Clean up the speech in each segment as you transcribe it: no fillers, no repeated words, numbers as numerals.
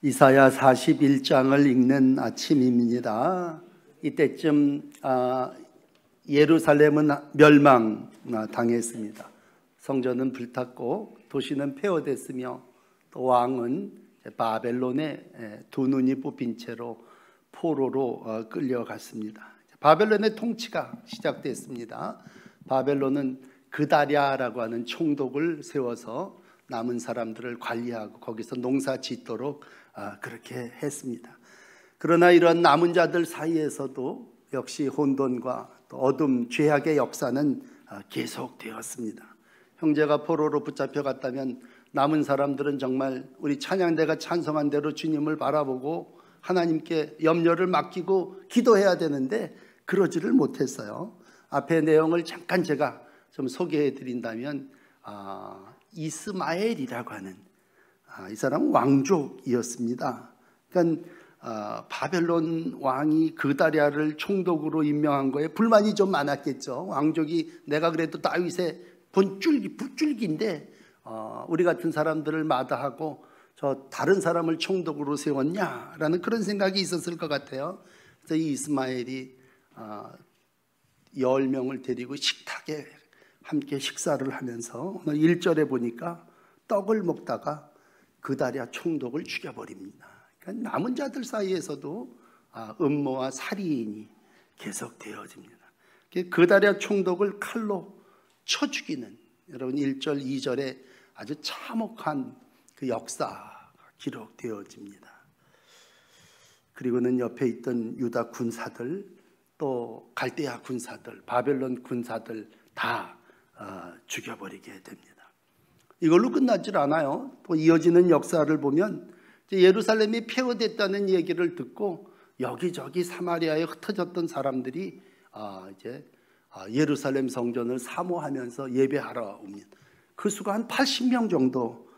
이사야 41장을 읽는 아침입니다. 이때쯤 예루살렘은 멸망당했습니다. 성전은 불탔고 도시는 폐허됐으며 또 왕은 바벨론의 두 눈이 뽑힌 채로 포로로 끌려갔습니다. 바벨론의 통치가 시작됐습니다. 바벨론은 그다랴라고 하는 총독을 세워서 남은 사람들을 관리하고 거기서 농사 짓도록 그렇게 했습니다. 그러나 이런 남은 자들 사이에서도 역시 혼돈과 또 어둠, 죄악의 역사는 계속되었습니다. 형제가 포로로 붙잡혀갔다면 남은 사람들은 정말 우리 찬양대가 찬송한 대로 주님을 바라보고 하나님께 염려를 맡기고 기도해야 되는데 그러지를 못했어요. 앞에 내용을 잠깐 제가 좀 소개해 드린다면 이스마엘이라고 하는 이 사람은 왕족이었습니다. 그러니까 바벨론 왕이 그다랴를 총독으로 임명한 거에 불만이 좀 많았겠죠. 왕족이 내가 그래도 다윗의 붓줄기인데 우리 같은 사람들을 마다하고 저 다른 사람을 총독으로 세웠냐라는 그런 생각이 있었을 것 같아요. 그래서 이 이스마엘이 10명을 데리고 식탁에 함께 식사를 하면서 오늘 1절에 보니까 떡을 먹다가 그다랴 총독을 죽여버립니다. 그러니까 남은 자들 사이에서도 음모와 살인이 계속되어집니다. 그다랴 총독을 칼로 쳐 죽이는, 여러분 1절 2절에 아주 참혹한 그 역사가 기록되어집니다. 그리고는 옆에 있던 유다 군사들, 또 갈대아 군사들, 바벨론 군사들 다 죽여버리게 됩니다. 이걸로 끝나질 않아요. 또 이어지는 역사를 보면 예루살렘이 폐허됐다는 얘기를 듣고 여기저기 사마리아에 흩어졌던 사람들이 이제 예루살렘 성전을 사모하면서 예배하러 옵니다. 그 수가 한 80명 정도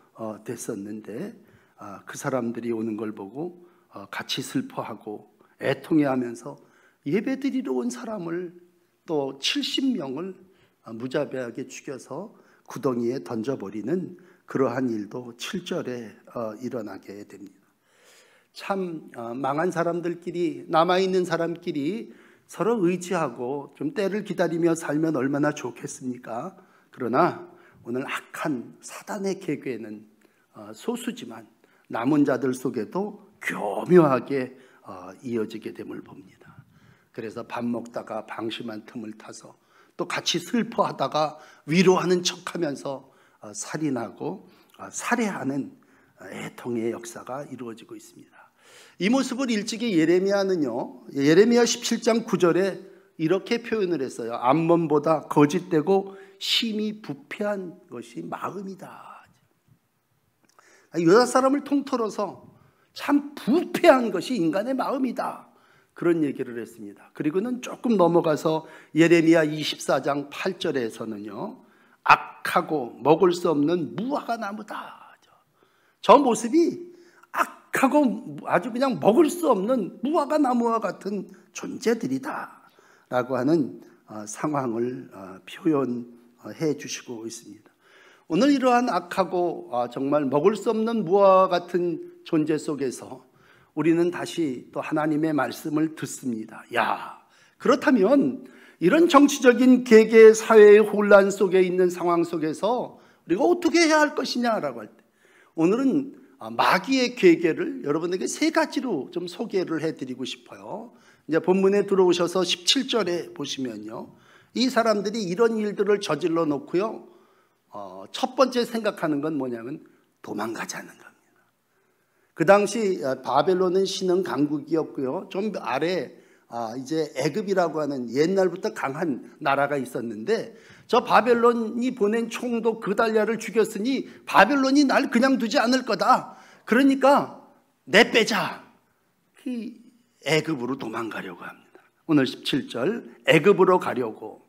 됐었는데 그 사람들이 오는 걸 보고 같이 슬퍼하고 애통해하면서 예배드리러 온 사람을 또 70명을 무자비하게 죽여서 구덩이에 던져버리는 그러한 일도 7절에 일어나게 됩니다. 참 망한 사람들끼리, 남아있는 사람끼리 서로 의지하고 좀 때를 기다리며 살면 얼마나 좋겠습니까? 그러나 오늘 악한 사단의 계획에는 소수지만 남은 자들 속에도 교묘하게 이어지게 됨을 봅니다. 그래서 밥 먹다가 방심한 틈을 타서 또 같이 슬퍼하다가 위로하는 척하면서 살인하고 살해하는 애통의 역사가 이루어지고 있습니다. 이 모습을 일찍이 예레미야는요, 예레미야 17장 9절에 이렇게 표현을 했어요. 암몬보다 거짓되고 심히 부패한 것이 마음이다. 유다 사람을 통틀어서 참 부패한 것이 인간의 마음이다, 그런 얘기를 했습니다. 그리고는 조금 넘어가서 예레미야 24장 8절에서는요, 악하고 먹을 수 없는 무화과 나무다. 저 모습이 악하고 아주 그냥 먹을 수 없는 무화과 나무와 같은 존재들이다 라고 하는 상황을 표현해 주시고 있습니다. 오늘 이러한 악하고 정말 먹을 수 없는 무화과 같은 존재 속에서 우리는 다시 또 하나님의 말씀을 듣습니다. 그렇다면 이런 정치적인 계계 사회의 혼란 속에 있는 상황 속에서 우리가 어떻게 해야 할 것이냐라고 할 때, 오늘은 마귀의 계계를 여러분에게 세 가지로 좀 소개를 해드리고 싶어요. 이제 본문에 들어오셔서 17절에 보시면요, 이 사람들이 이런 일들을 저질러 놓고요, 첫 번째 생각하는 건 뭐냐면 도망가자는 겁니다. 그 당시 바벨론은 신흥 강국이었고요, 좀 아래 이제 애굽이라고 하는 옛날부터 강한 나라가 있었는데, 저 바벨론이 보낸 총독 그달랴를 죽였으니 바벨론이 날 그냥 두지 않을 거다. 그러니까 내빼자. 애굽으로 도망가려고 합니다. 오늘 17절, 애굽으로 가려고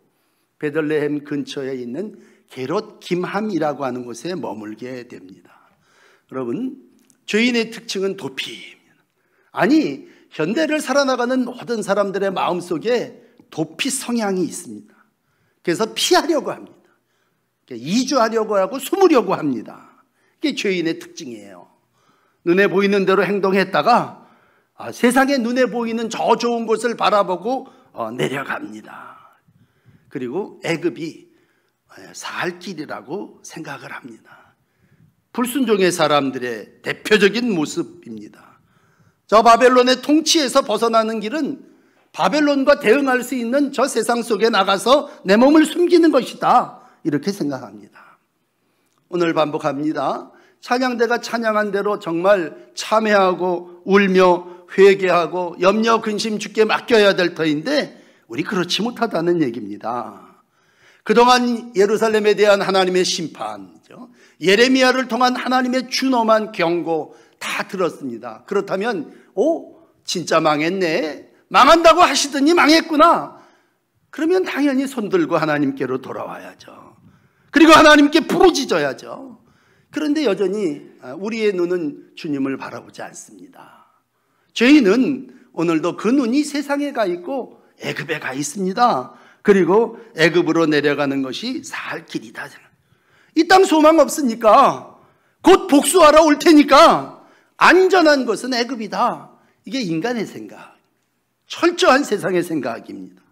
베들레헴 근처에 있는 게롯 김함이라고 하는 곳에 머물게 됩니다. 여러분, 죄인의 특징은 도피입니다. 아니, 현대를 살아나가는 모든 사람들의 마음속에 도피 성향이 있습니다. 그래서 피하려고 합니다. 이주하려고 하고 숨으려고 합니다. 그게 죄인의 특징이에요. 눈에 보이는 대로 행동했다가 세상에 눈에 보이는 저 좋은 곳을 바라보고 내려갑니다. 그리고 애굽이 살 길이라고 생각을 합니다. 불순종의 사람들의 대표적인 모습입니다. 저 바벨론의 통치에서 벗어나는 길은 바벨론과 대응할 수 있는 저 세상 속에 나가서 내 몸을 숨기는 것이다, 이렇게 생각합니다. 오늘 반복합니다. 찬양대가 찬양한 대로 정말 참회하고 울며 회개하고 염려 근심 주께 맡겨야 될 터인데 우리 그렇지 못하다는 얘기입니다. 그동안 예루살렘에 대한 하나님의 심판이죠, 예레미야를 통한 하나님의 준엄한 경고 다 들었습니다. 그렇다면 진짜 망했네, 망한다고 하시더니 망했구나, 그러면 당연히 손들고 하나님께로 돌아와야죠. 그리고 하나님께 부르짖어야죠. 그런데 여전히 우리의 눈은 주님을 바라보지 않습니다. 죄인은 오늘도 그 눈이 세상에 가 있고 애굽에 가 있습니다. 그리고 애굽으로 내려가는 것이 살 길이다. 이 땅 소망 없으니까 곧 복수하러 올 테니까 안전한 것은 애굽이다. 이게 인간의 생각, 철저한 세상의 생각입니다.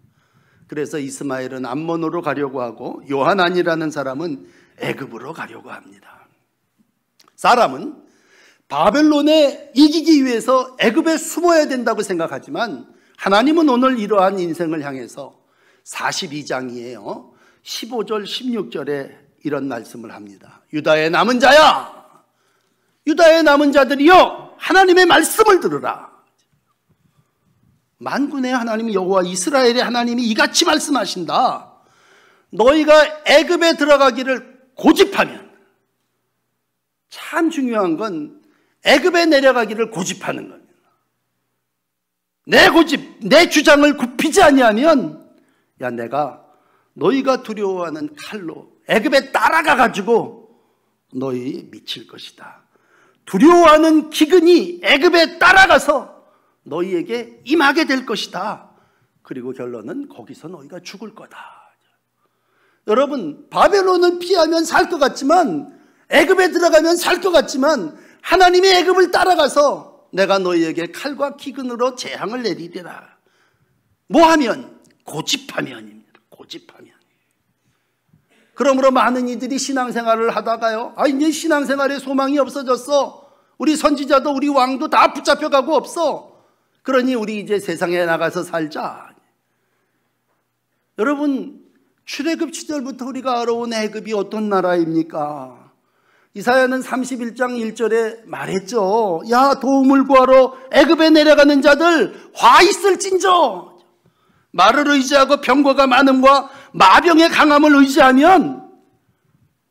그래서 이스마엘은 암몬으로 가려고 하고 요하난이라는 사람은 애굽으로 가려고 합니다. 사람은 바벨론에 이기기 위해서 애굽에 숨어야 된다고 생각하지만 하나님은 오늘 이러한 인생을 향해서 42장이에요. 15절 16절에 이런 말씀을 합니다. 유다의 남은 자야, 유다의 남은 자들이여, 하나님의 말씀을 들으라. 만군의 하나님 여호와 이스라엘의 하나님이 이같이 말씀하신다. 너희가 애굽에 들어가기를 고집하면, 참 중요한 건 애굽에 내려가기를 고집하는 겁니다. 내 고집, 내 주장을 굽히지 아니하면 내가 너희가 두려워하는 칼로 애굽에 따라가 가지고 너희 미칠 것이다. 두려워하는 기근이 애굽에 따라가서 너희에게 임하게 될 것이다. 그리고 결론은 거기서 너희가 죽을 거다. 여러분, 바벨론을 피하면 살 것 같지만, 애굽에 들어가면 살 것 같지만, 하나님의 애굽을 따라가서 내가 너희에게 칼과 기근으로 재앙을 내리리라. 뭐 하면? 고집하면입니다. 고집하면. 그러므로 많은 이들이 신앙생활을 하다가요, 이제 신앙생활에 소망이 없어졌어. 우리 선지자도 우리 왕도 다 붙잡혀가고 없어. 그러니 우리 이제 세상에 나가서 살자. 여러분, 출애굽 시절부터 우리가 알아온 애굽이 어떤 나라입니까? 이사야는 31장 1절에 말했죠. 야, 도움을 구하러 애굽에 내려가는 자들 화 있을진저. 말을 의지하고 병거가 많음과 마병의 강함을 의지하면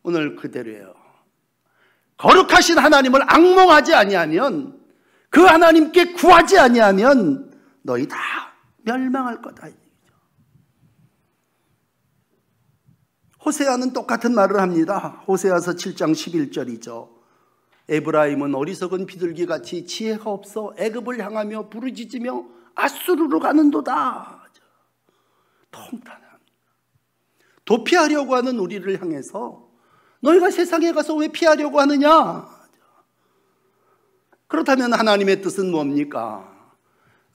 오늘 그대로예요. 거룩하신 하나님을 앙몽하지 아니하면, 그 하나님께 구하지 아니하면 너희 다 멸망할 거다. 호세아는 똑같은 말을 합니다. 호세아서 7장 11절이죠. 에브라임은 어리석은 비둘기같이 지혜가 없어 애굽을 향하며 부르짖으며 아수르로 가는도다. 통탄합니다. 도피하려고 하는 우리를 향해서 너희가 세상에 가서 왜 피하려고 하느냐? 그렇다면 하나님의 뜻은 뭡니까?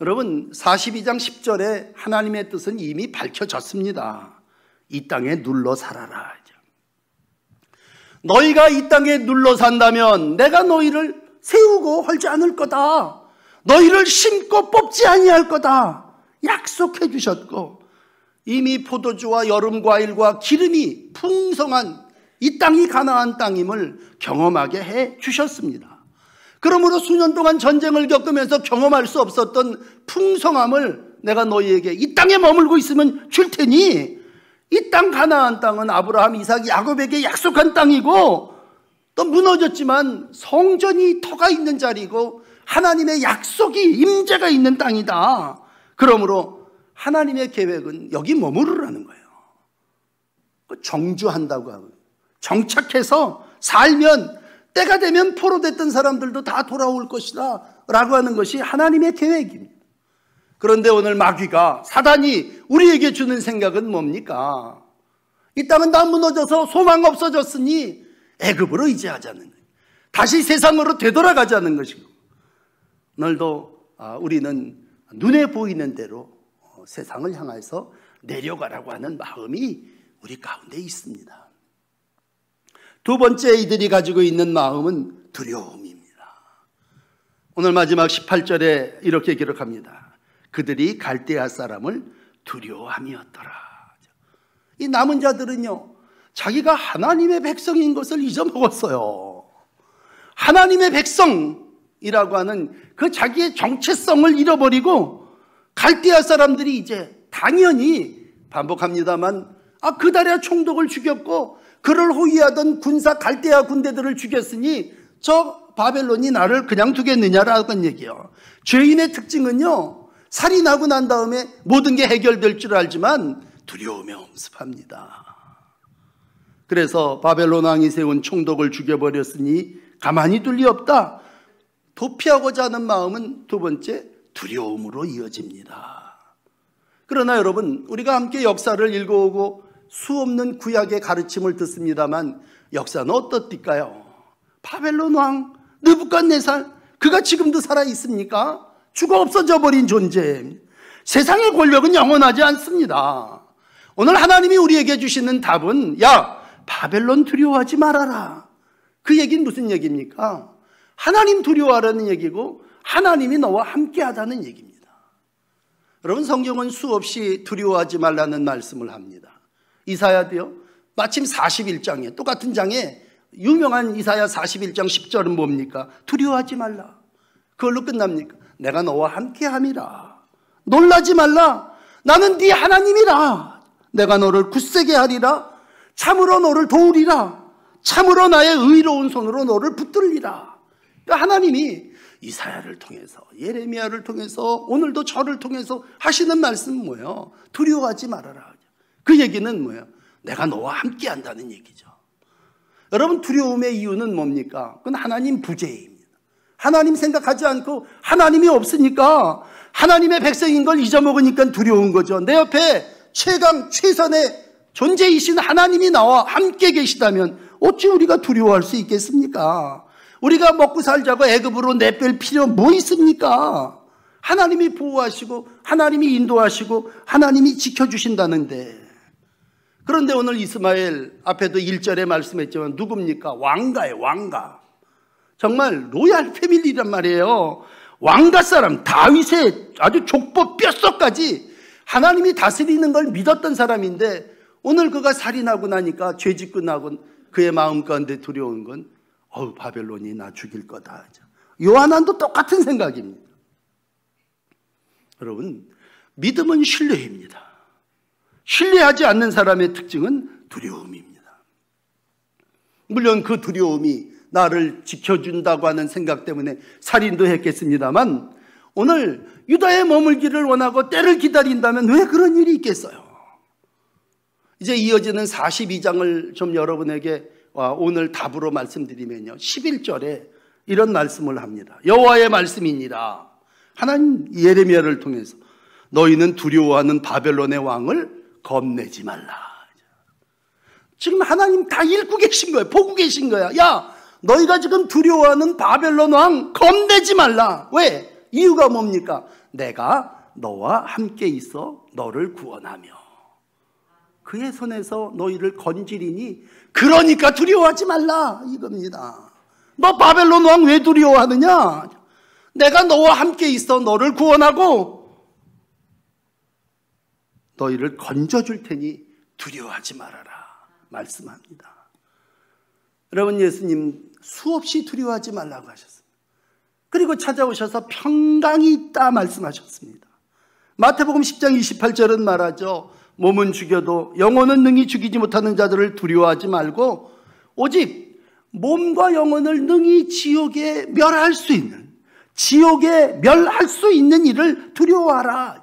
여러분, 42장 10절에 하나님의 뜻은 이미 밝혀졌습니다. 이 땅에 눌러 살아라. 너희가 이 땅에 눌러 산다면 내가 너희를 세우고 헐지 않을 거다. 너희를 심고 뽑지 아니할 거다. 약속해 주셨고, 이미 포도주와 여름 과일과 기름이 풍성한 이 땅이 가나안 땅임을 경험하게 해 주셨습니다. 그러므로 수년 동안 전쟁을 겪으면서 경험할 수 없었던 풍성함을 내가 너희에게 이 땅에 머물고 있으면 줄 테니, 이 땅 가나안 땅은 아브라함, 이삭, 야곱에게 약속한 땅이고, 또 무너졌지만 성전이 터가 있는 자리고 하나님의 약속이, 임재가 있는 땅이다. 그러므로 하나님의 계획은 여기 머무르라는 거예요. 정주한다고 하고, 정착해서 살면 때가 되면 포로됐던 사람들도 다 돌아올 것이다 라고 하는 것이 하나님의 계획입니다. 그런데 오늘 마귀가, 사단이 우리에게 주는 생각은 뭡니까? 이 땅은 다 무너져서 소망 없어졌으니 애굽으로 의지하자는 거예요. 다시 세상으로 되돌아가자는 것이고, 오늘도 우리는 눈에 보이는 대로 세상을 향해서 내려가라고 하는 마음이 우리 가운데 있습니다. 두 번째 이들이 가지고 있는 마음은 두려움입니다. 오늘 마지막 18절에 이렇게 기록합니다. 그들이 갈대아 사람을 두려워함이었더라. 이 남은 자들은요, 자기가 하나님의 백성인 것을 잊어먹었어요. 하나님의 백성이라고 하는 그 자기의 정체성을 잃어버리고, 갈대아 사람들이 이제 당연히 반복합니다만 그다랴 총독을 죽였고 그를 호위하던 군사 갈대아 군대들을 죽였으니 저 바벨론이 나를 그냥 두겠느냐라는 얘기예요. 죄인의 특징은요, 살인하고 난 다음에 모든 게 해결될 줄 알지만 두려움에 엄습합니다. 그래서 바벨론 왕이 세운 총독을 죽여버렸으니 가만히 둘 리 없다. 도피하고자 하는 마음은 두 번째 두려움으로 이어집니다. 그러나 여러분, 우리가 함께 역사를 읽어오고 수없는 구약의 가르침을 듣습니다만 역사는 어떻을까요? 바벨론 왕 느부갓네살, 그가 지금도 살아 있습니까? 죽어 없어져 버린 존재. 세상의 권력은 영원하지 않습니다. 오늘 하나님이 우리에게 주시는 답은, 야, 바벨론 두려워하지 말아라. 그 얘기는 무슨 얘기입니까? 하나님 두려워하라는 얘기고 하나님이 너와 함께하다는 얘기입니다. 여러분, 성경은 수없이 두려워하지 말라는 말씀을 합니다. 이사야도요, 마침 41장에, 똑같은 장에 유명한 이사야 41장 10절은 뭡니까? 두려워하지 말라. 그걸로 끝납니까? 내가 너와 함께함이라. 놀라지 말라. 나는 네 하나님이라. 내가 너를 굳세게 하리라. 참으로 너를 도우리라. 참으로 나의 의로운 손으로 너를 붙들리라. 그러니까 하나님이 이사야를 통해서, 예레미야를 통해서, 오늘도 저를 통해서 하시는 말씀은 뭐예요? 두려워하지 말아라. 그 얘기는 뭐예요? 내가 너와 함께 한다는 얘기죠. 여러분, 두려움의 이유는 뭡니까? 그건 하나님 부재입니다. 하나님 생각하지 않고 하나님이 없으니까, 하나님의 백성인 걸 잊어먹으니까 두려운 거죠. 내 옆에 최강 최선의 존재이신 하나님이 나와 함께 계시다면 어찌 우리가 두려워할 수 있겠습니까? 우리가 먹고 살자고 애굽으로 내뺄 필요 뭐 있습니까? 하나님이 보호하시고 하나님이 인도하시고 하나님이 지켜주신다는데. 그런데 오늘 이스마엘, 앞에도 1절에 말씀했지만 누굽니까? 왕가예요, 왕가. 정말 로얄 패밀리란 말이에요. 왕가 사람, 다윗의 아주 족보 뼛속까지 하나님이 다스리는 걸 믿었던 사람인데, 오늘 그가 살인하고 나니까, 죄짓고 나고 그의 마음 가운데 두려운 건 바벨론이 나 죽일 거다. 요하난도 똑같은 생각입니다. 여러분, 믿음은 신뢰입니다. 신뢰하지 않는 사람의 특징은 두려움입니다. 물론 그 두려움이 나를 지켜준다고 하는 생각 때문에 살인도 했겠습니다만, 오늘 유다에 머물기를 원하고 때를 기다린다면 왜 그런 일이 있겠어요? 이제 이어지는 42장을 좀 여러분에게 오늘 답으로 말씀드리면요, 11절에 이런 말씀을 합니다. 여호와의 말씀이니라. 하나님 예레미야를 통해서 너희는 두려워하는 바벨론의 왕을 겁내지 말라. 지금 하나님 다 읽고 계신 거예요. 보고 계신 거야. 야, 너희가 지금 두려워하는 바벨론 왕 겁내지 말라. 왜? 이유가 뭡니까? 내가 너와 함께 있어 너를 구원하며 그의 손에서 너희를 건지리니, 그러니까 두려워하지 말라 이겁니다. 너 바벨론 왕 왜 두려워하느냐? 내가 너와 함께 있어 너를 구원하고 너희를 건져줄 테니 두려워하지 말아라 말씀합니다. 여러분, 예수님 수없이 두려워하지 말라고 하셨습니다. 그리고 찾아오셔서 평강이 있다 말씀하셨습니다. 마태복음 10장 28절은 말하죠. 몸은 죽여도 영혼은 능히 죽이지 못하는 자들을 두려워하지 말고 오직 몸과 영혼을 능히 지옥에 멸할 수 있는, 지옥에 멸할 수 있는 일을 두려워하라.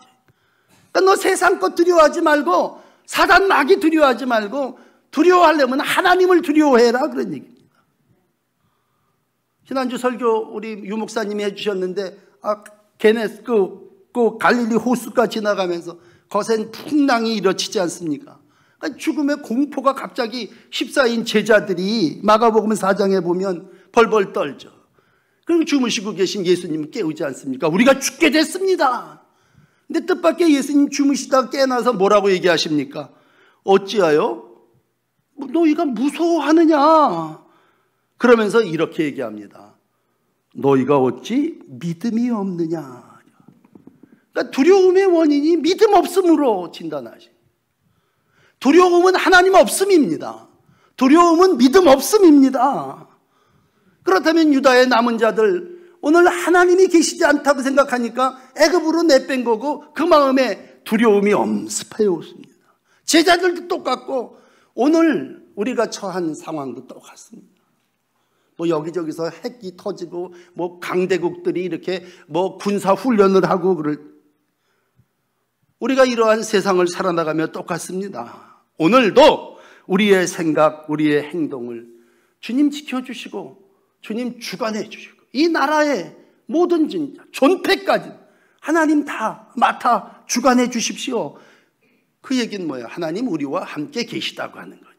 그러니까 너 세상 것 두려워하지 말고, 사단 마귀 두려워하지 말고, 두려워하려면 하나님을 두려워해라 그런 얘기입니다. 지난주 설교 우리 유목사님이 해주셨는데, 걔네 그 갈릴리 호수가 지나가면서 거센 풍랑이 일어치지 않습니까? 그러니까 죽음의 공포가 갑자기 14인 제자들이 마가복음 4장에 보면 벌벌 떨죠. 그리고 주무시고 계신 예수님 깨우지 않습니까? 우리가 죽게 됐습니다. 근데 뜻밖의 예수님 주무시다 깨어나서 뭐라고 얘기하십니까? 어찌하여 너희가 무서워하느냐? 그러면서 이렇게 얘기합니다. 너희가 어찌 믿음이 없느냐? 그러니까 두려움의 원인이 믿음 없음으로 진단하시. 두려움은 하나님 없음입니다. 두려움은 믿음 없음입니다. 그렇다면 유다의 남은 자들 오늘 하나님이 계시지 않다고 생각하니까 애굽으로 내뺀 거고 그 마음에 두려움이 엄습해 오습니다. 제자들도 똑같고 오늘 우리가 처한 상황도 똑같습니다. 뭐 여기저기서 핵이 터지고 뭐 강대국들이 이렇게 뭐 군사 훈련을 하고 우리가 이러한 세상을 살아나가며 똑같습니다. 오늘도 우리의 생각, 우리의 행동을 주님 지켜주시고 주님 주관해 주시고 이 나라의 모든 진짜 존폐까지 하나님 다 맡아 주관해 주십시오. 그 얘기는 뭐예요? 하나님 우리와 함께 계시다고 하는 거죠.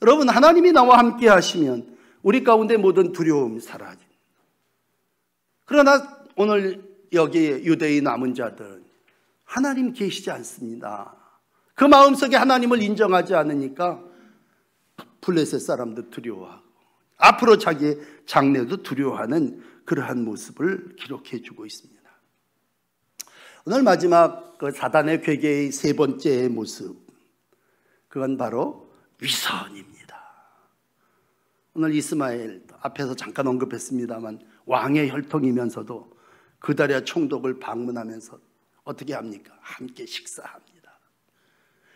여러분, 하나님이 나와 함께 하시면 우리 가운데 모든 두려움이 사라집니다. 그러나 오늘 여기 유대의 남은 자들은 하나님 계시지 않습니다. 그 마음속에 하나님을 인정하지 않으니까 블레셋 사람도 두려워하고 앞으로 자기의 장래도 두려워하는 그러한 모습을 기록해 주고 있습니다. 오늘 마지막 그 사단의 괴계의 세 번째 모습, 그건 바로 위선입니다. 오늘 이스마엘 앞에서 잠깐 언급했습니다만 왕의 혈통이면서도 그다랴 총독을 방문하면서 어떻게 합니까? 함께 식사합니다.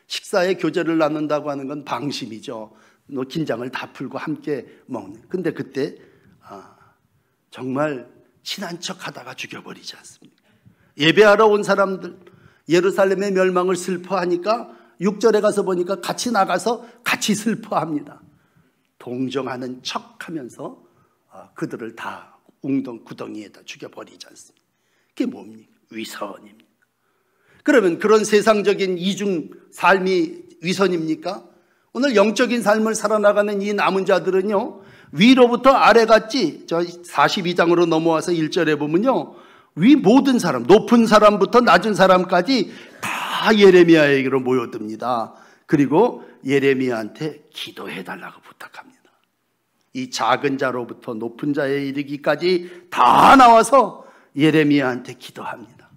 식사에 교제를 나눈다고 하는 건 방심이죠. 긴장을 다 풀고 함께 먹는. 근데 그때 정말 친한 척 하다가 죽여버리지 않습니까? 예배하러 온 사람들 예루살렘의 멸망을 슬퍼하니까 6절에 가서 보니까 같이 나가서 같이 슬퍼합니다. 동정하는 척하면서 그들을 다 구덩이에다 죽여버리지 않습니다. 그게 뭡니까? 위선입니다. 그러면 그런 세상적인 이중 삶이 위선입니까? 오늘 영적인 삶을 살아나가는 이 남은 자들은요, 위로부터 아래같이 저 42장으로 넘어와서 1절에 보면요, 위 모든 사람, 높은 사람부터 낮은 사람까지 다 예레미야에게로 모여듭니다. 그리고 예레미야한테 기도해달라고 부탁합니다. 이 작은 자로부터 높은 자에 이르기까지 다 나와서 예레미야한테 기도합니다.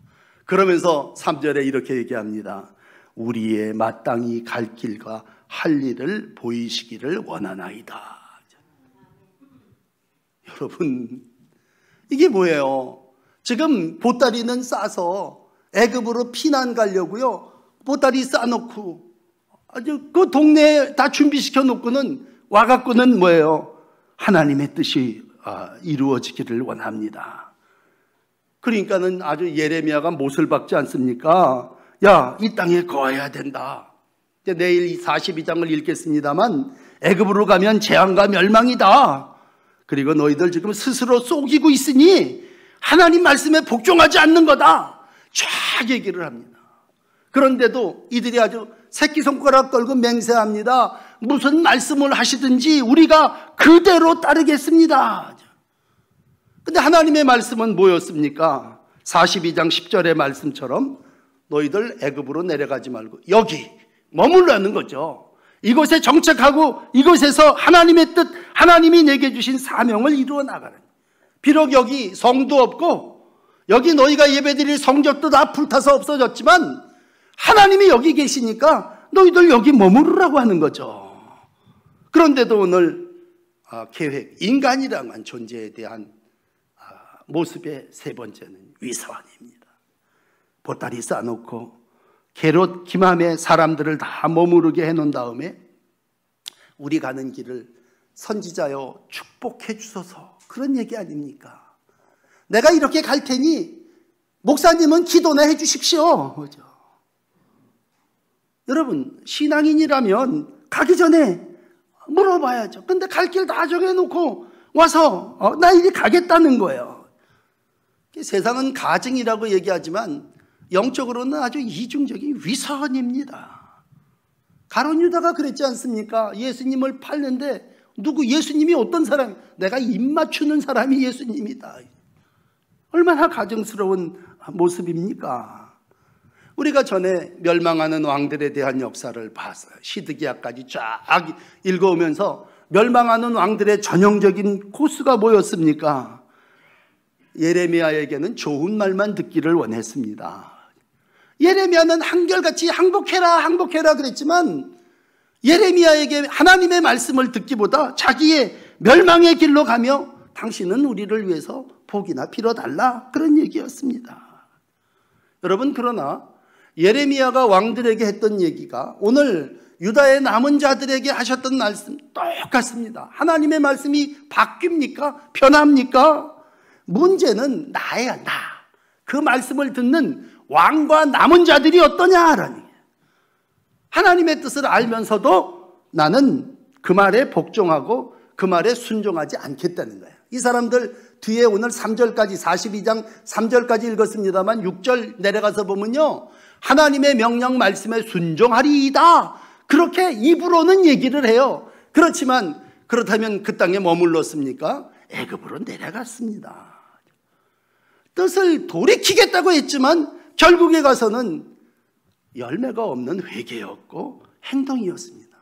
그러면서 3절에 이렇게 얘기합니다. 우리의 마땅히 갈 길과 할 일을 보이시기를 원하나이다. 여러분, 이게 뭐예요? 지금 보따리는 싸서 애굽으로 피난 가려고요, 보따리 싸놓고 아주 그 동네에 다 준비시켜 놓고는 와갖고는 뭐예요? 하나님의 뜻이 이루어지기를 원합니다. 그러니까는 아주 예레미야가 못을 박지 않습니까? 야, 이 땅에 거해야 된다. 이제 내일 42장을 읽겠습니다만 애굽으로 가면 재앙과 멸망이다. 그리고 너희들 지금 스스로 속이고 있으니 하나님 말씀에 복종하지 않는 거다. 쫙 얘기를 합니다. 그런데도 이들이 아주 새끼손가락 걸고 맹세합니다. 무슨 말씀을 하시든지 우리가 그대로 따르겠습니다. 근데 하나님의 말씀은 뭐였습니까? 42장 10절의 말씀처럼 너희들 애굽으로 내려가지 말고 여기 머물라는 거죠. 이곳에 정착하고 이곳에서 하나님의 뜻, 하나님이 내게 주신 사명을 이루어 나가는. 비록 여기 성도 없고 여기 너희가 예배드릴 성적도 다 불타서 없어졌지만 하나님이 여기 계시니까 너희들 여기 머무르라고 하는 거죠. 그런데도 오늘 계획, 인간이라는 존재에 대한 모습의 세 번째는 위선입니다. 보따리 싸놓고 게롯 기맘에 사람들을 다 머무르게 해놓은 다음에 우리 가는 길을 선지자여 축복해 주소서, 그런 얘기 아닙니까? 내가 이렇게 갈 테니 목사님은 기도나 해 주십시오. 그죠? 여러분, 신앙인이라면 가기 전에 물어봐야죠. 근데 갈 길 다 정해놓고 와서 나 이리 가겠다는 거예요. 세상은 가증이라고 얘기하지만 영적으로는 아주 이중적인 위선입니다. 가룟 유다가 그랬지 않습니까? 예수님을 팔는데 누구 예수님이 어떤 사람? 내가 입 맞추는 사람이 예수님이다. 얼마나 가증스러운 모습입니까? 우리가 전에 멸망하는 왕들에 대한 역사를 봤어요. 시드기야까지 쫙 읽어오면서 멸망하는 왕들의 전형적인 코스가 뭐였습니까? 예레미야에게는 좋은 말만 듣기를 원했습니다. 예레미야는 한결같이 항복해라 항복해라 그랬지만 예레미야에게 하나님의 말씀을 듣기보다 자기의 멸망의 길로 가며 당신은 우리를 위해서 복이나 빌어달라 그런 얘기였습니다. 여러분, 그러나 예레미야가 왕들에게 했던 얘기가 오늘 유다의 남은 자들에게 하셨던 말씀 똑같습니다. 하나님의 말씀이 바뀝니까? 변합니까? 문제는 나야, 나. 그 말씀을 듣는 왕과 남은 자들이 어떠냐라는 거예요. 하나님의 뜻을 알면서도 나는 그 말에 복종하고 그 말에 순종하지 않겠다는 거예요. 이 사람들 뒤에 오늘 3절까지 42장 3절까지 읽었습니다만 6절 내려가서 보면요, 하나님의 명령 말씀에 순종하리이다 그렇게 입으로는 얘기를 해요. 그렇지만 그렇다면 그 땅에 머물렀습니까? 애굽으로 내려갔습니다. 뜻을 돌이키겠다고 했지만 결국에 가서는 열매가 없는 회개였고 행동이었습니다.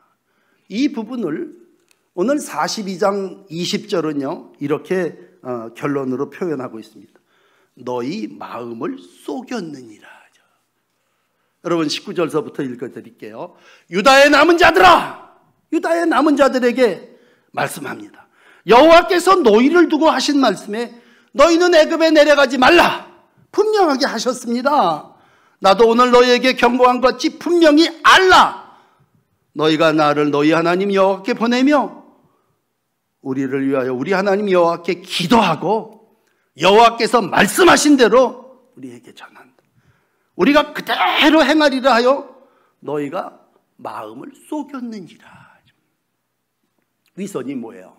이 부분을 오늘 42장 20절은요 이렇게 결론으로 표현하고 있습니다. 너희 마음을 속였느니라. 여러분 19절서부터 읽어드릴게요. 유다의 남은 자들아, 유다의 남은 자들에게 말씀합니다. 여호와께서 너희를 두고 하신 말씀에 너희는 애굽에 내려가지 말라 분명하게 하셨습니다. 나도 오늘 너희에게 경고한 것 같이 분명히 알라. 너희가 나를 너희 하나님 여호와께 보내며 우리를 위하여 우리 하나님 여호와께 기도하고 여호와께서 말씀하신 대로 우리에게 전한다. 우리가 그대로 행하리라 하여 너희가 마음을 속였느니라. 위선이 뭐예요?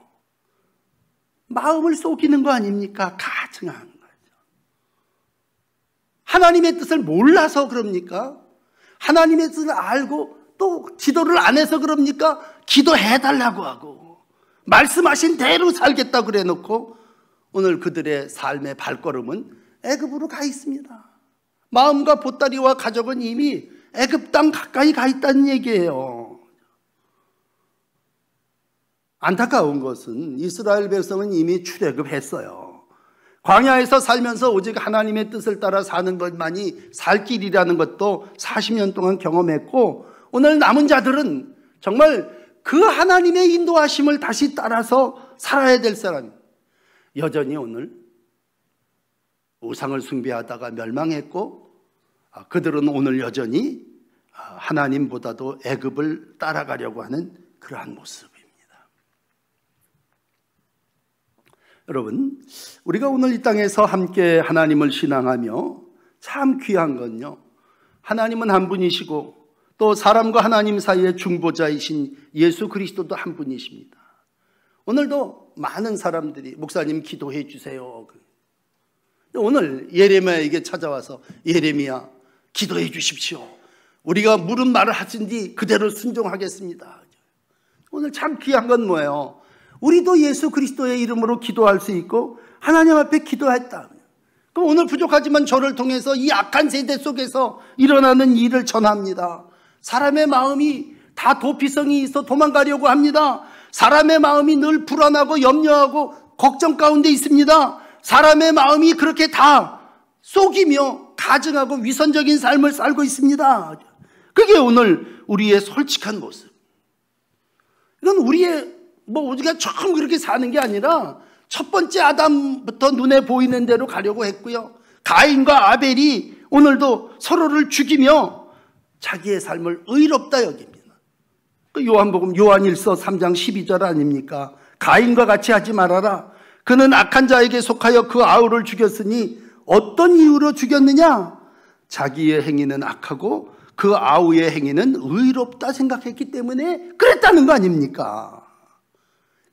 마음을 속이는 거 아닙니까? 가증한 거죠. 하나님의 뜻을 몰라서 그럽니까? 하나님의 뜻을 알고 또 기도를 안 해서 그럽니까? 기도해달라고 하고 말씀하신 대로 살겠다고 그래놓고 오늘 그들의 삶의 발걸음은 애굽으로 가 있습니다. 마음과 보따리와 가족은 이미 애굽 땅 가까이 가 있다는 얘기예요. 안타까운 것은 이스라엘 백성은 이미 출애굽했어요. 광야에서 살면서 오직 하나님의 뜻을 따라 사는 것만이 살 길이라는 것도 40년 동안 경험했고 오늘 남은 자들은 정말 그 하나님의 인도하심을 다시 따라서 살아야 될 사람, 여전히 오늘 우상을 숭배하다가 멸망했고 그들은 오늘 여전히 하나님보다도 애굽을 따라가려고 하는 그러한 모습입니다. 여러분, 우리가 오늘 이 땅에서 함께 하나님을 신앙하며 참 귀한 건요, 하나님은 한 분이시고 또 사람과 하나님 사이의 중보자이신 예수 그리스도도 한 분이십니다. 오늘도 많은 사람들이 목사님 기도해 주세요. 오늘 예레미야에게 찾아와서 예레미야 기도해 주십시오. 우리가 물은 말을 하신지 그대로 순종하겠습니다. 오늘 참 귀한 건 뭐예요? 우리도 예수 그리스도의 이름으로 기도할 수 있고 하나님 앞에 기도했다. 그럼 오늘 부족하지만 저를 통해서 이 악한 세대 속에서 일어나는 일을 전합니다. 사람의 마음이 다 도피성이 있어 도망가려고 합니다. 사람의 마음이 늘 불안하고 염려하고 걱정 가운데 있습니다. 사람의 마음이 그렇게 다 속이며 가증하고 위선적인 삶을 살고 있습니다. 그게 오늘 우리의 솔직한 모습. 이건 우리의 우리가 처음 그렇게 사는 게 아니라 첫 번째 아담부터 눈에 보이는 대로 가려고 했고요. 가인과 아벨이 오늘도 서로를 죽이며 자기의 삶을 의롭다 여깁니다. 그 요한복음 요한일서 3장 12절 아닙니까? 가인과 같이 하지 말아라. 그는 악한 자에게 속하여 그 아우를 죽였으니 어떤 이유로 죽였느냐? 자기의 행위는 악하고 그 아우의 행위는 의롭다 생각했기 때문에 그랬다는 거 아닙니까?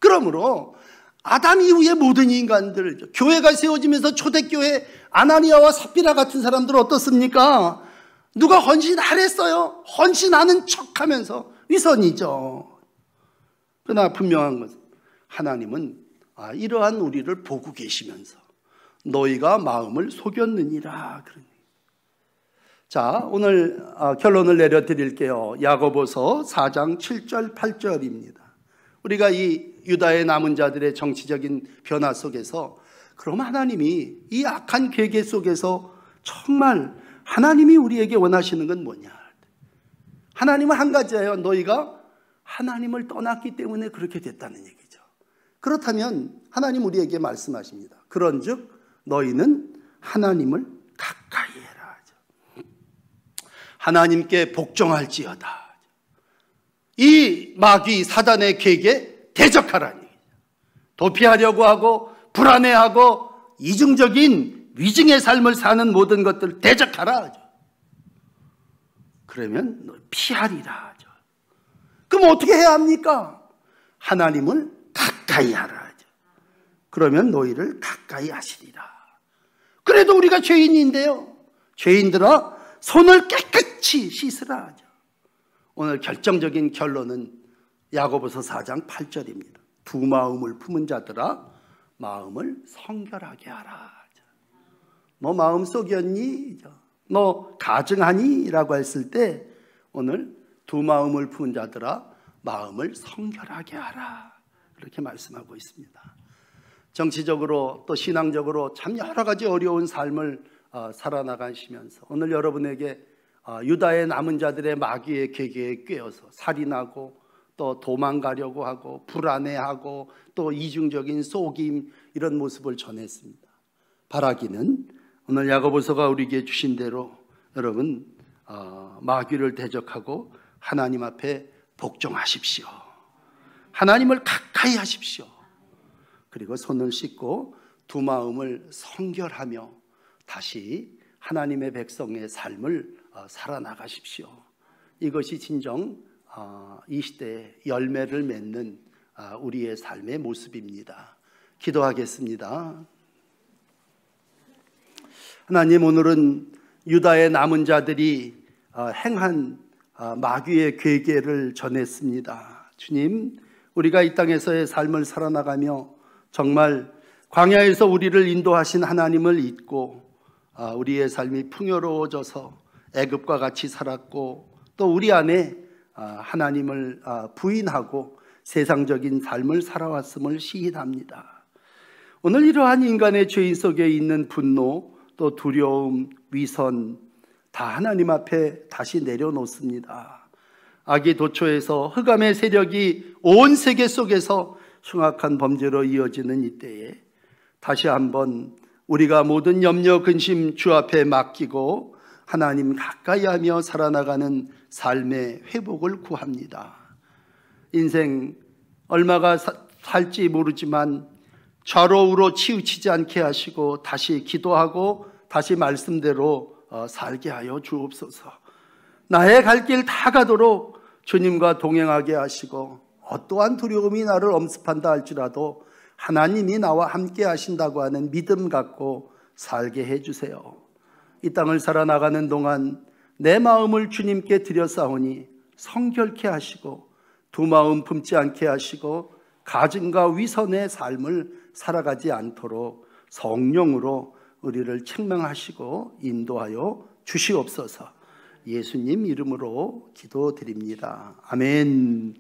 그러므로 아담 이후의 모든 인간들, 교회가 세워지면서 초대교회 아나니아와 삽비라 같은 사람들 어떻습니까? 누가 헌신하랬어요? 헌신하는 척하면서 위선이죠. 그러나 분명한 것은 하나님은 이러한 우리를 보고 계시면서 너희가 마음을 속였느니라. 자, 오늘 결론을 내려드릴게요. 야고보서 4장 7절 8절입니다. 우리가 이 유다의 남은 자들의 정치적인 변화 속에서 그럼 하나님이 이 악한 괴계 속에서 정말 하나님이 우리에게 원하시는 건 뭐냐? 하나님은 한 가지예요. 너희가 하나님을 떠났기 때문에 그렇게 됐다는 얘기죠. 그렇다면 하나님 우리에게 말씀하십니다. 그런즉 너희는 하나님을 가까이 해라. 하나님께 복종할지어다. 이 마귀 사단의 계획에 대적하라니. 도피하려고 하고 불안해하고 이중적인 위증의 삶을 사는 모든 것들 대적하라. 그러면 너 피하리라. 그럼 어떻게 해야 합니까? 하나님을 가까이 하라. 그러면 너희를 가까이 하시리라. 그래도 우리가 죄인인데요. 죄인들아 손을 깨끗이 씻으라. 오늘 결정적인 결론은 야고보서 4장 8절입니다. 두 마음을 품은 자들아 마음을 성결하게 하라. 너 마음 속였니? 너 가증하니? 라고 했을 때 오늘 두 마음을 품은 자들아 마음을 성결하게 하라. 이렇게 말씀하고 있습니다. 정치적으로 또 신앙적으로 참 여러 가지 어려운 삶을 살아나가시면서 오늘 여러분에게 유다의 남은 자들의 마귀의 계계에 꿰어서 살인하고 또 도망가려고 하고 불안해하고 또 이중적인 속임 이런 모습을 전했습니다. 바라기는 오늘 야고보서가 우리에게 주신 대로 여러분 마귀를 대적하고 하나님 앞에 복종하십시오. 하나님을 가까이 하십시오. 그리고 손을 씻고 두 마음을 성결하며 다시 하나님의 백성의 삶을 살아나가십시오. 이것이 진정 이 시대에 열매를 맺는 우리의 삶의 모습입니다. 기도하겠습니다. 하나님, 오늘은 유다의 남은 자들이 행한 마귀의 괴계를 전했습니다. 주님, 우리가 이 땅에서의 삶을 살아나가며 정말 광야에서 우리를 인도하신 하나님을 잊고 우리의 삶이 풍요로워져서 애굽과 같이 살았고 또 우리 안에 하나님을 부인하고 세상적인 삶을 살아왔음을 시인합니다. 오늘 이러한 인간의 죄인 속에 있는 분노 또 두려움, 위선 다 하나님 앞에 다시 내려놓습니다. 악의 도초에서 흑암의 세력이 온 세계 속에서 흉악한 범죄로 이어지는 이때에 다시 한번 우리가 모든 염려, 근심 주 앞에 맡기고 하나님 가까이 하며 살아나가는 삶의 회복을 구합니다. 인생 얼마가 살지 모르지만 좌로우로 치우치지 않게 하시고 다시 기도하고 다시 말씀대로 살게 하여 주옵소서. 나의 갈 길 다 가도록 주님과 동행하게 하시고 어떠한 두려움이 나를 엄습한다 할지라도 하나님이 나와 함께 하신다고 하는 믿음 갖고 살게 해주세요. 이 땅을 살아나가는 동안 내 마음을 주님께 드려싸오니 성결케 하시고 두 마음 품지 않게 하시고 가증과 위선의 삶을 살아가지 않도록 성령으로 우리를 책망하시고 인도하여 주시옵소서. 예수님 이름으로 기도드립니다. 아멘.